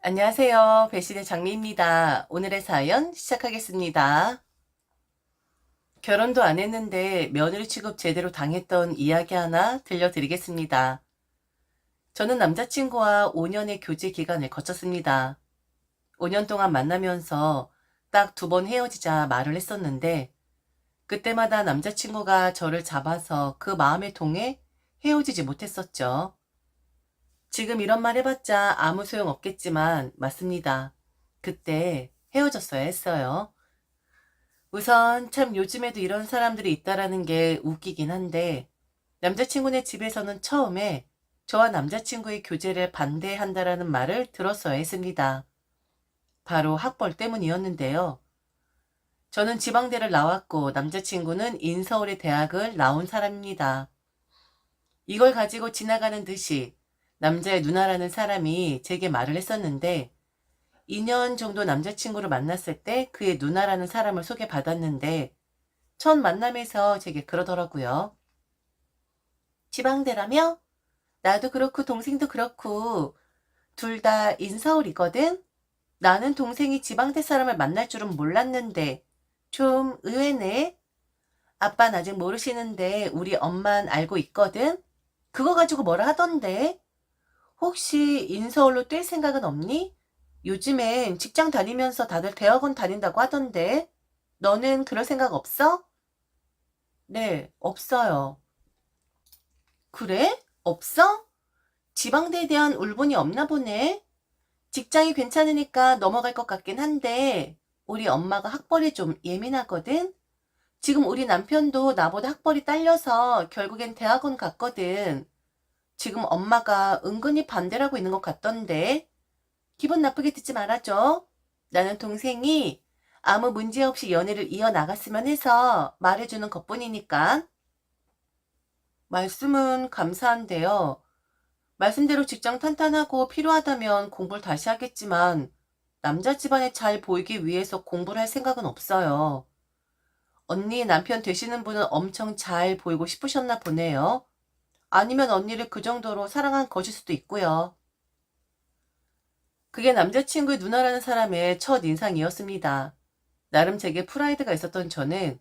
안녕하세요. 배신의 장미입니다. 오늘의 사연 시작하겠습니다. 결혼도 안 했는데 며느리 취급 제대로 당했던 이야기 하나 들려드리겠습니다. 저는 남자친구와 5년의 교제 기간을 거쳤습니다. 5년 동안 만나면서 딱 2번 헤어지자 말을 했었는데 그때마다 남자친구가 저를 잡아서 그 마음에 동해 헤어지지 못했었죠. 지금 이런 말 해봤자 아무 소용 없겠지만 맞습니다. 그때 헤어졌어야 했어요. 우선 참 요즘에도 이런 사람들이 있다라는 게 웃기긴 한데 남자친구네 집에서는 처음에 저와 남자친구의 교제를 반대한다라는 말을 들었어야 했습니다. 바로 학벌 때문이었는데요. 저는 지방대를 나왔고 남자친구는 인서울의 대학을 나온 사람입니다. 이걸 가지고 지나가는 듯이 남자의 누나라는 사람이 제게 말을 했었는데 2년 정도 남자친구를 만났을 때 그의 누나라는 사람을 소개받았는데 첫 만남에서 제게 그러더라고요. 지방대라며? 나도 그렇고 동생도 그렇고 둘 다 인서울이거든? 나는 동생이 지방대 사람을 만날 줄은 몰랐는데 좀 의외네. 아빠는 아직 모르시는데 우리 엄만 알고 있거든? 그거 가지고 뭐라 하던데? 혹시 인서울로 뛸 생각은 없니? 요즘엔 직장 다니면서 다들 대학원 다닌다고 하던데. 너는 그럴 생각 없어? 네, 없어요. 그래? 없어? 지방대에 대한 울분이 없나 보네. 직장이 괜찮으니까 넘어갈 것 같긴 한데, 우리 엄마가 학벌이 좀 예민하거든? 지금 우리 남편도 나보다 학벌이 딸려서 결국엔 대학원 갔거든. 지금 엄마가 은근히 반대를 하고 있는 것 같던데. 기분 나쁘게 듣지 말아줘. 나는 동생이 아무 문제 없이 연애를 이어나갔으면 해서 말해주는 것뿐이니까. 말씀은 감사한데요. 말씀대로 직장 탄탄하고 필요하다면 공부를 다시 하겠지만 남자 집안에 잘 보이기 위해서 공부를 할 생각은 없어요. 언니 남편 되시는 분은 엄청 잘 보이고 싶으셨나 보네요. 아니면 언니를 그 정도로 사랑한 것일 수도 있고요. 그게 남자친구의 누나라는 사람의 첫 인상이었습니다. 나름 제게 프라이드가 있었던 저는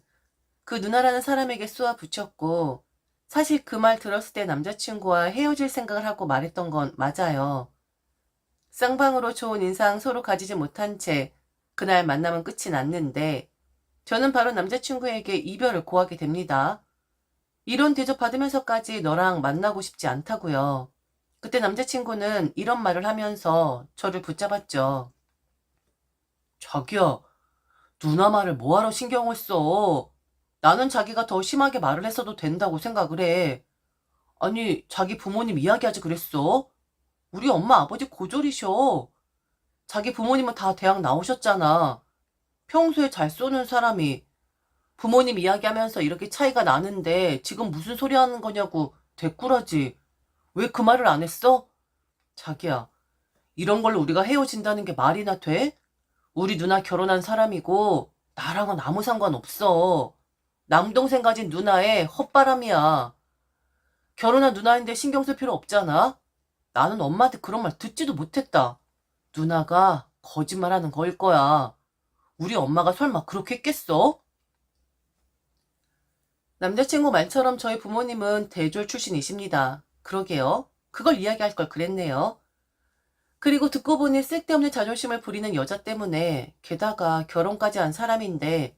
그 누나라는 사람에게 쏘아 붙였고 사실 그 말 들었을 때 남자친구와 헤어질 생각을 하고 말했던 건 맞아요. 쌍방으로 좋은 인상 서로 가지지 못한 채 그날 만남은 끝이 났는데 저는 바로 남자친구에게 이별을 고하게 됩니다. 이런 대접 받으면서까지 너랑 만나고 싶지 않다고요. 그때 남자친구는 이런 말을 하면서 저를 붙잡았죠. 자기야, 누나 말을 뭐하러 신경을 써? 나는 자기가 더 심하게 말을 했어도 된다고 생각을 해. 아니, 자기 부모님 이야기하지 그랬어? 우리 엄마 아버지 고졸이셔. 자기 부모님은 다 대학 나오셨잖아. 평소에 잘 쏘는 사람이 부모님 이야기하면서 이렇게 차이가 나는데 지금 무슨 소리 하는 거냐고 대꾸라지. 왜 그 말을 안 했어? 자기야, 이런 걸로 우리가 헤어진다는 게 말이나 돼? 우리 누나 결혼한 사람이고 나랑은 아무 상관없어. 남동생 가진 누나의 헛바람이야. 결혼한 누나인데 신경 쓸 필요 없잖아. 나는 엄마한테 그런 말 듣지도 못했다. 누나가 거짓말하는 거일 거야. 우리 엄마가 설마 그렇게 했겠어? 남자친구 말처럼 저희 부모님은 대졸 출신이십니다. 그러게요. 그걸 이야기할 걸 그랬네요. 그리고 듣고 보니 쓸데없는 자존심을 부리는 여자 때문에 게다가 결혼까지 한 사람인데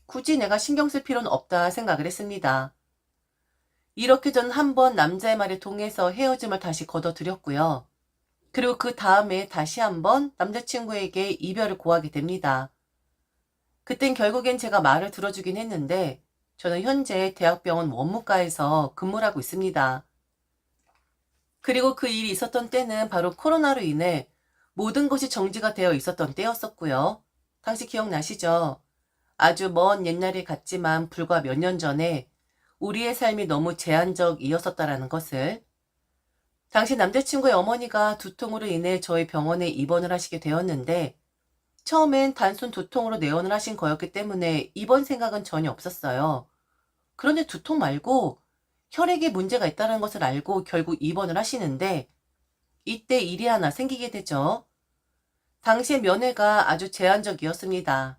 굳이 내가 신경 쓸 필요는 없다 생각을 했습니다. 이렇게 전 한 번 남자의 말에 동해서 헤어짐을 다시 거둬들였고요. 그리고 그 다음에 다시 한 번 남자친구에게 이별을 고하게 됩니다. 그땐 결국엔 제가 말을 들어주긴 했는데 저는 현재 대학병원 원무과에서 근무를 하고 있습니다. 그리고 그 일이 있었던 때는 바로 코로나로 인해 모든 것이 정지가 되어 있었던 때였었고요. 당시 기억나시죠? 아주 먼 옛날이 같지만 불과 몇 년 전에 우리의 삶이 너무 제한적이었었다라는 것을. 당시 남자친구의 어머니가 두통으로 인해 저희 병원에 입원을 하시게 되었는데 처음엔 단순 두통으로 내원을 하신 거였기 때문에 입원 생각은 전혀 없었어요. 그런데 두통 말고 혈액에 문제가 있다는 것을 알고 결국 입원을 하시는데 이때 일이 하나 생기게 되죠. 당시의 면회가 아주 제한적이었습니다.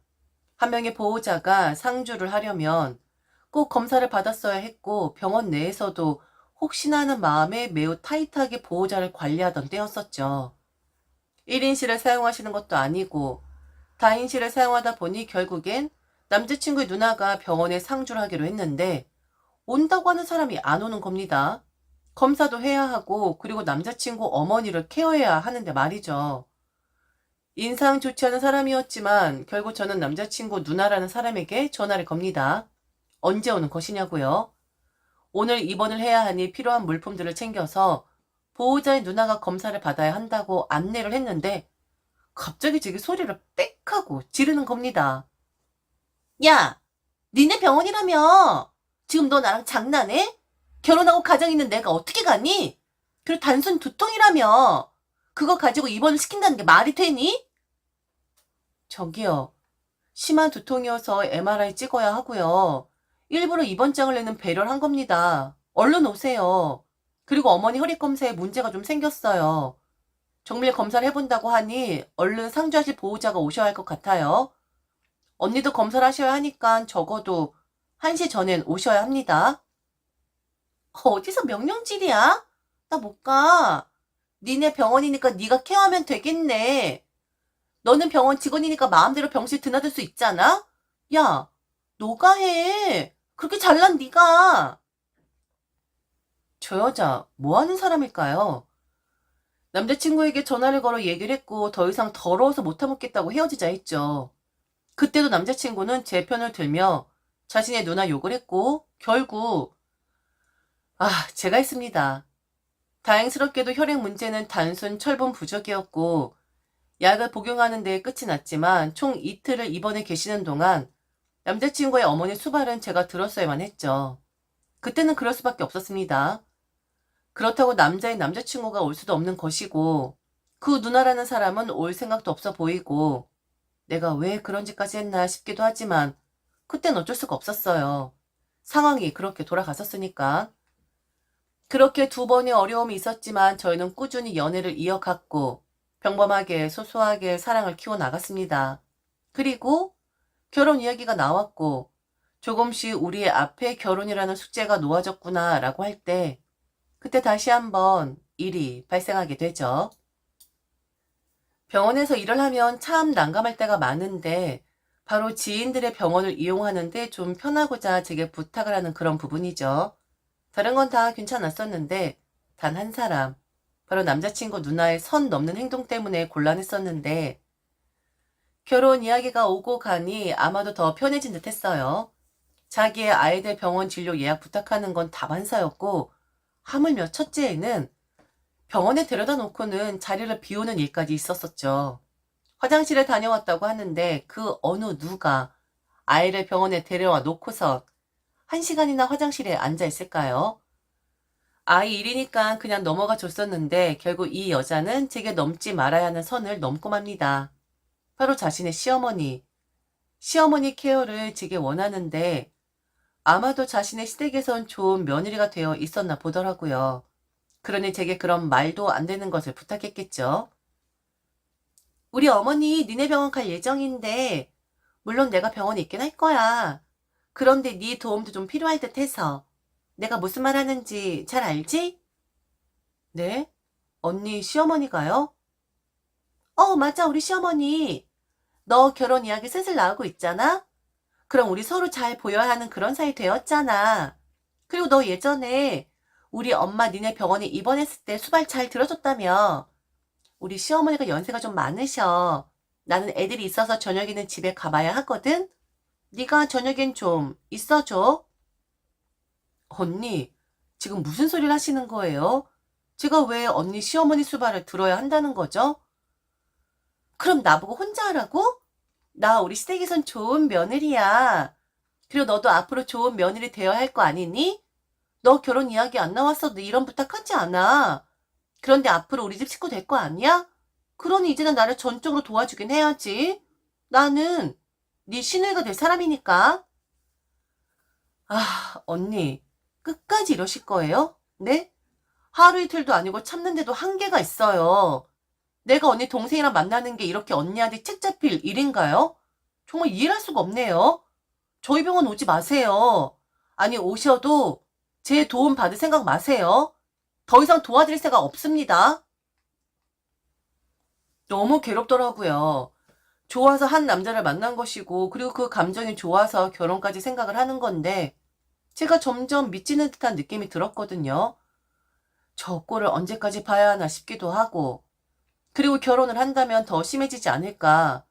한 명의 보호자가 상주를 하려면 꼭 검사를 받았어야 했고 병원 내에서도 혹시나 하는 마음에 매우 타이트하게 보호자를 관리하던 때였었죠. 1인실을 사용하시는 것도 아니고 다인실을 사용하다 보니 결국엔 남자친구의 누나가 병원에 상주를 하기로 했는데 온다고 하는 사람이 안 오는 겁니다. 검사도 해야 하고 그리고 남자친구 어머니를 케어해야 하는데 말이죠. 인상 좋지 않은 사람이었지만 결국 저는 남자친구 누나라는 사람에게 전화를 겁니다. 언제 오는 것이냐고요. 오늘 입원을 해야 하니 필요한 물품들을 챙겨서 보호자의 누나가 검사를 받아야 한다고 안내를 했는데 갑자기 제게 소리를 빽 하고 지르는 겁니다. 야, 니네 병원이라며? 지금 너 나랑 장난해? 결혼하고 가정 있는 내가 어떻게 가니? 그리고 단순 두통이라며. 그거 가지고 입원을 시킨다는 게 말이 되니? 저기요. 심한 두통이어서 MRI 찍어야 하고요. 일부러 입원장을 내는 배려를 한 겁니다. 얼른 오세요. 그리고 어머니 혈액 검사에 문제가 좀 생겼어요. 정밀 검사를 해본다고 하니 얼른 상주하실 보호자가 오셔야 할 것 같아요. 언니도 검사를 하셔야 하니까 적어도 1시 전엔 오셔야 합니다. 어디서 명령질이야? 나 못 가. 니네 병원이니까 네가 케어하면 되겠네. 너는 병원 직원이니까 마음대로 병실 드나들 수 있잖아? 야, 너가 해. 그렇게 잘난 네가. 저 여자 뭐 하는 사람일까요? 남자친구에게 전화를 걸어 얘기를 했고 더 이상 더러워서 못 참겠다고 헤어지자 했죠. 그때도 남자친구는 제 편을 들며 자신의 누나 욕을 했고 결국 제가 했습니다. 다행스럽게도 혈액 문제는 단순 철분 부족이었고 약을 복용하는 데 끝이 났지만 총 이틀을 입원해 계시는 동안 남자친구의 어머니 수발은 제가 들었어야만 했죠. 그때는 그럴 수밖에 없었습니다. 그렇다고 남자의 남자친구가 올 수도 없는 것이고 그 누나라는 사람은 올 생각도 없어 보이고 내가 왜 그런 짓까지 했나 싶기도 하지만 그땐 어쩔 수가 없었어요. 상황이 그렇게 돌아갔었으니까. 그렇게 2번의 어려움이 있었지만 저희는 꾸준히 연애를 이어갔고 평범하게 소소하게 사랑을 키워나갔습니다. 그리고 결혼 이야기가 나왔고 조금씩 우리의 앞에 결혼이라는 숙제가 놓아졌구나 라고 할 때 그때 다시 한번 일이 발생하게 되죠. 병원에서 일을 하면 참 난감할 때가 많은데 바로 지인들의 병원을 이용하는데 좀 편하고자 제게 부탁을 하는 그런 부분이죠. 다른 건 다 괜찮았었는데 단 한 사람, 바로 남자친구 누나의 선 넘는 행동 때문에 곤란했었는데 결혼 이야기가 오고 가니 아마도 더 편해진 듯 했어요. 자기의 아이들 병원 진료 예약 부탁하는 건 다반사였고 하물며 첫째에는 병원에 데려다 놓고는 자리를 비우는 일까지 있었었죠. 화장실에 다녀왔다고 하는데 그 어느 누가 아이를 병원에 데려와 놓고서 1시간이나 화장실에 앉아 있을까요? 아이 일이니까 그냥 넘어가 줬었는데 결국 이 여자는 제게 넘지 말아야 하는 선을 넘고 맙니다. 바로 자신의 시어머니. 시어머니 케어를 제게 원하는데 아마도 자신의 시댁에선 좋은 며느리가 되어 있었나 보더라고요. 그러니 제게 그런 말도 안 되는 것을 부탁했겠죠. 우리 어머니 니네 병원 갈 예정인데 물론 내가 병원에 있긴 할 거야. 그런데 네 도움도 좀 필요할 듯 해서. 내가 무슨 말 하는지 잘 알지? 네? 언니 시어머니가요? 맞아, 우리 시어머니. 너 결혼 이야기 슬슬 나오고 있잖아? 그럼 우리 서로 잘 보여야 하는 그런 사이 되었잖아. 그리고 너 예전에 우리 엄마 니네 병원에 입원했을 때 수발 잘 들어줬다며. 우리 시어머니가 연세가 좀 많으셔. 나는 애들이 있어서 저녁에는 집에 가봐야 하거든? 네가 저녁엔 좀 있어줘. 언니, 지금 무슨 소리를 하시는 거예요? 제가 왜 언니 시어머니 수발을 들어야 한다는 거죠? 그럼 나보고 혼자 하라고? 나 우리 시댁에선 좋은 며느리야. 그리고 너도 앞으로 좋은 며느리 되어야 할 거 아니니? 너 결혼 이야기 안 나왔어도 이런 부탁하지 않아. 그런데 앞으로 우리 집 식구 될 거 아니야? 그러니 이제는 나를 전적으로 도와주긴 해야지. 나는 네 시누이가 될 사람이니까. 언니, 끝까지 이러실 거예요? 네? 하루 이틀도 아니고 참는데도 한계가 있어요. 내가 언니 동생이랑 만나는 게 이렇게 언니한테 책 잡힐 일인가요? 정말 이해할 수가 없네요. 저희 병원 오지 마세요. 아니, 오셔도 제 도움 받을 생각 마세요. 더 이상 도와드릴 생각 없습니다. 너무 괴롭더라고요. 좋아서 한 남자를 만난 것이고, 그리고 그 감정이 좋아서 결혼까지 생각을 하는 건데, 제가 점점 미치는 듯한 느낌이 들었거든요. 저 꼴을 언제까지 봐야 하나 싶기도 하고, 그리고 결혼을 한다면 더 심해지지 않을까.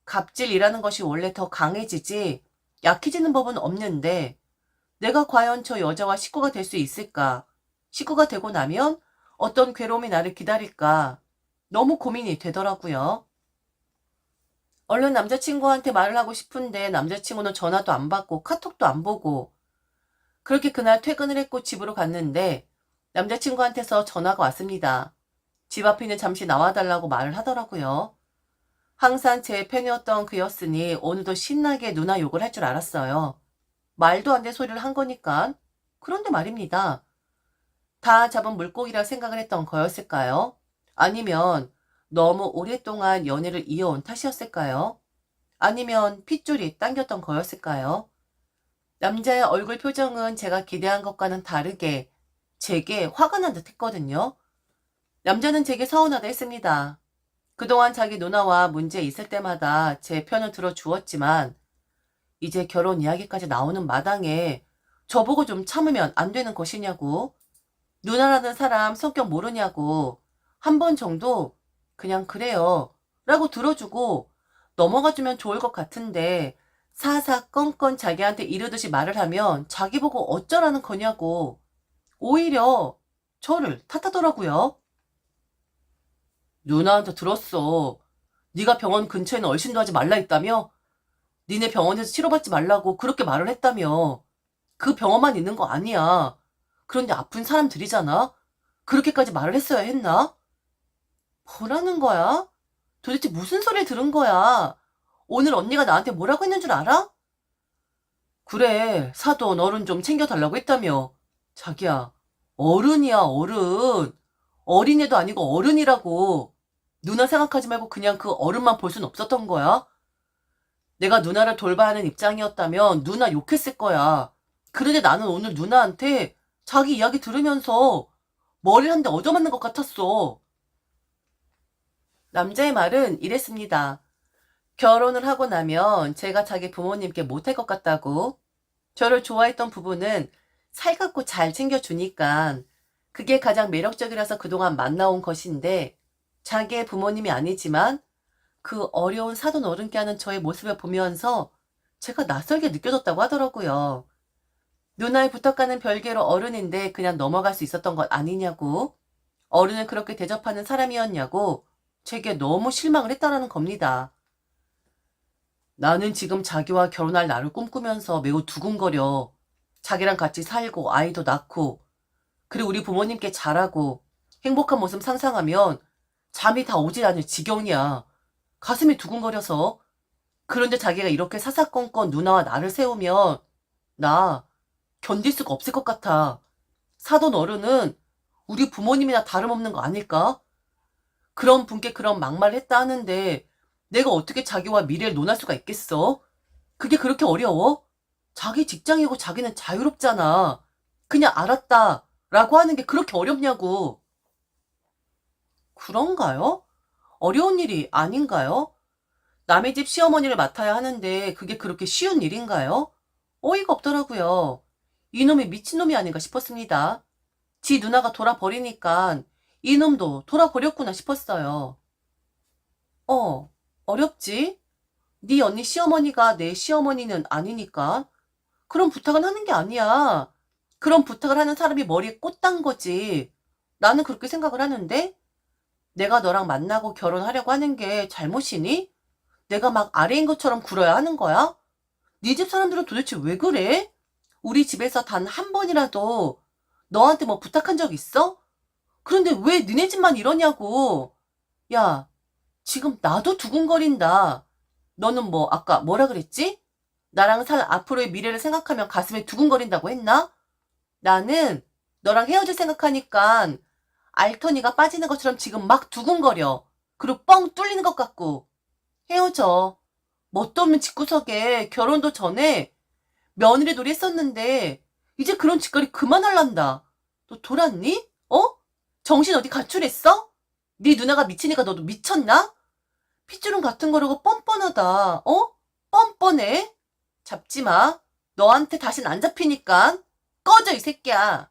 갑질이라는 것이 원래 더 강해지지, 약해지는 법은 없는데, 내가 과연 저 여자와 식구가 될 수 있을까? 식구가 되고 나면 어떤 괴로움이 나를 기다릴까? 너무 고민이 되더라고요. 얼른 남자친구한테 말을 하고 싶은데 남자친구는 전화도 안 받고 카톡도 안 보고 그렇게 그날 퇴근을 했고 집으로 갔는데 남자친구한테서 전화가 왔습니다. 집 앞에는 잠시 나와달라고 말을 하더라고요. 항상 제 팬이었던 그였으니 오늘도 신나게 누나 욕을 할 줄 알았어요. 말도 안 된 소리를 한 거니까. 그런데 말입니다. 다 잡은 물고기라 생각을 했던 거였을까요? 아니면 너무 오랫동안 연애를 이어온 탓이었을까요? 아니면 핏줄이 당겼던 거였을까요? 남자의 얼굴 표정은 제가 기대한 것과는 다르게 제게 화가 난 듯 했거든요. 남자는 제게 서운하다 했습니다. 그동안 자기 누나와 문제 있을 때마다 제 편을 들어주었지만 이제 결혼 이야기까지 나오는 마당에 저보고 좀 참으면 안 되는 것이냐고, 누나라는 사람 성격 모르냐고, 한 번 정도 그냥 그래요 라고 들어주고 넘어가주면 좋을 것 같은데 사사건건 자기한테 이르듯이 말을 하면 자기 보고 어쩌라는 거냐고 오히려 저를 탓하더라고요. 누나한테 들었어. 네가 병원 근처에는 얼씬도 하지 말라 했다며? 니네 병원에서 치료받지 말라고 그렇게 말을 했다며. 그 병원만 있는 거 아니야. 그런데 아픈 사람들이잖아. 그렇게까지 말을 했어야 했나? 뭐라는 거야? 도대체 무슨 소리를 들은 거야? 오늘 언니가 나한테 뭐라고 했는 줄 알아? 그래, 사돈 어른 좀 챙겨달라고 했다며. 자기야, 어른이야, 어른. 어린애도 아니고 어른이라고. 누나 생각하지 말고 그냥 그 어른만 볼 순 없었던 거야? 내가 누나를 돌봐야 하는 입장이었다면 누나 욕했을 거야. 그런데 나는 오늘 누나한테 자기 이야기 들으면서 머리를 한 대 얻어맞는 것 같았어. 남자의 말은 이랬습니다. 결혼을 하고 나면 제가 자기 부모님께 못할 것 같다고. 저를 좋아했던 부부는 살갑고 잘 챙겨주니까 그게 가장 매력적이라서 그동안 만나온 것인데 자기의 부모님이 아니지만 그 어려운 사돈 어른께 하는 저의 모습을 보면서 제가 낯설게 느껴졌다고 하더라고요. 누나의 부탁과는 별개로 어른인데 그냥 넘어갈 수 있었던 것 아니냐고, 어른을 그렇게 대접하는 사람이었냐고 제게 너무 실망을 했다라는 겁니다. 나는 지금 자기와 결혼할 날을 꿈꾸면서 매우 두근거려. 자기랑 같이 살고 아이도 낳고 그리고 우리 부모님께 잘하고 행복한 모습 상상하면 잠이 다 오질 않을 지경이야. 가슴이 두근거려서. 그런데 자기가 이렇게 사사건건 누나와 나를 세우면 나 견딜 수가 없을 것 같아. 사돈 어른은 우리 부모님이나 다름없는 거 아닐까? 그런 분께 그런 막말을 했다 하는데 내가 어떻게 자기와 미래를 논할 수가 있겠어? 그게 그렇게 어려워? 자기 직장이고 자기는 자유롭잖아. 그냥 알았다 라고 하는 게 그렇게 어렵냐고. 그런가요? 어려운 일이 아닌가요? 남의 집 시어머니를 맡아야 하는데 그게 그렇게 쉬운 일인가요? 어이가 없더라고요. 이놈이 미친놈이 아닌가 싶었습니다. 지 누나가 돌아버리니까 이놈도 돌아버렸구나 싶었어요. 어, 어렵지? 네 언니 시어머니가 내 시어머니는 아니니까. 그런 부탁은 하는 게 아니야. 그런 부탁을 하는 사람이 머리에 꽃단 거지. 나는 그렇게 생각을 하는데 내가 너랑 만나고 결혼하려고 하는 게 잘못이니? 내가 막 아래인 것처럼 굴어야 하는 거야? 네 집 사람들은 도대체 왜 그래? 우리 집에서 단 한 번이라도 너한테 뭐 부탁한 적 있어? 그런데 왜 니네 집만 이러냐고. 야, 지금 나도 두근거린다. 너는 뭐 아까 뭐라 그랬지? 나랑 살 앞으로의 미래를 생각하면 가슴에 두근거린다고 했나? 나는 너랑 헤어질 생각하니까 알터니가 빠지는 것처럼 지금 막 두근거려. 그리고 뻥 뚫리는 것 같고. 헤어져. 뭣도 없는 집구석에 결혼도 전에 며느리 놀이 했었는데 이제 그런 짓거리 그만할란다. 너 돌았니? 어? 정신 어디 가출했어? 네 누나가 미치니까 너도 미쳤나? 핏주름 같은 거라고 뻔뻔하다. 어? 뻔뻔해. 잡지 마. 너한테 다신 안 잡히니까. 꺼져 이 새끼야.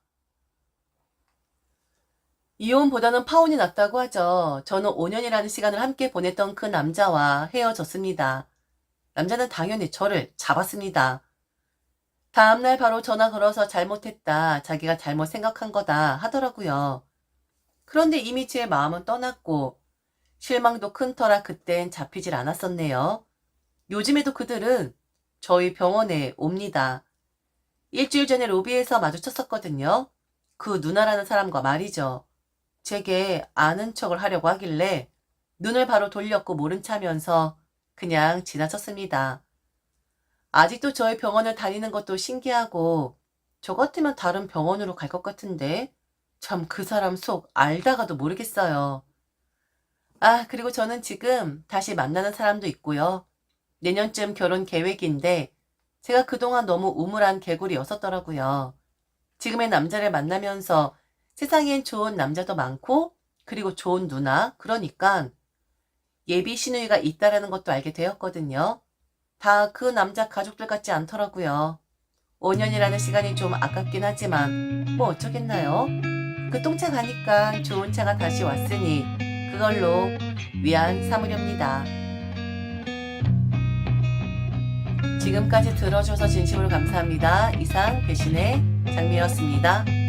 이혼보다는 파혼이 낫다고 하죠. 저는 5년이라는 시간을 함께 보냈던 그 남자와 헤어졌습니다. 남자는 당연히 저를 잡았습니다. 다음날 바로 전화 걸어서 잘못했다. 자기가 잘못 생각한 거다 하더라고요. 그런데 이미 제 마음은 떠났고 실망도 큰 터라 그땐 잡히질 않았었네요. 요즘에도 그들은 저희 병원에 옵니다. 일주일 전에 로비에서 마주쳤었거든요. 그 누나라는 사람과 말이죠. 제게 아는 척을 하려고 하길래 눈을 바로 돌렸고 모른 척하면서 그냥 지나쳤습니다. 아직도 저희 병원을 다니는 것도 신기하고 저 같으면 다른 병원으로 갈 것 같은데 참 그 사람 속 알다가도 모르겠어요. 아, 그리고 저는 지금 다시 만나는 사람도 있고요. 내년쯤 결혼 계획인데 제가 그동안 너무 우물한 개구리였었더라고요. 지금의 남자를 만나면서 세상엔 좋은 남자도 많고 그리고 좋은 누나, 그러니까 예비 시누이가 있다라는 것도 알게 되었거든요. 다 그 남자 가족들 같지 않더라고요. 5년이라는 시간이 좀 아깝긴 하지만 뭐 어쩌겠나요? 그 똥차 가니까 좋은 차가 다시 왔으니 그걸로 위안 삼으렵니다. 지금까지 들어줘서 진심으로 감사합니다. 이상 배신의 장미였습니다.